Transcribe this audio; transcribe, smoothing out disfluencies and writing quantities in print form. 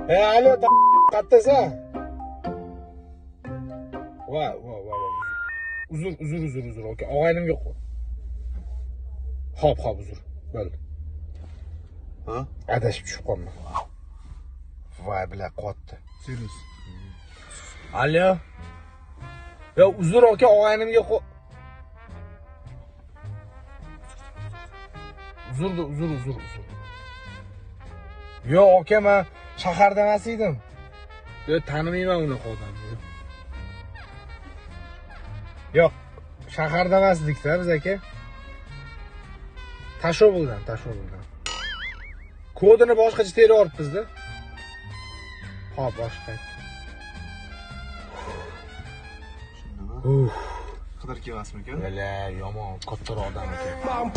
Alo, qayerdasan? Va. Uzr, aka. Og'aynimga Hop, uzr. Bo'ldi. Ha? Adashib tushib qoldim. Voy, bila qotdi. Serius. Alo. Yo, uzr aka, og'aynimga Uzr. Yo, aka, men shaharda emas edim. Yo, tanimayman unaqa odamni. Yo'q, shaharda emasdik-da biz aka. Tashovuldan. Kodini boshqacha teryapmiz-da. Hop, boshqa. Shundami? Qadar kelmasmi-ku? Bala, yomon, kattaroq odam ekan. Mom,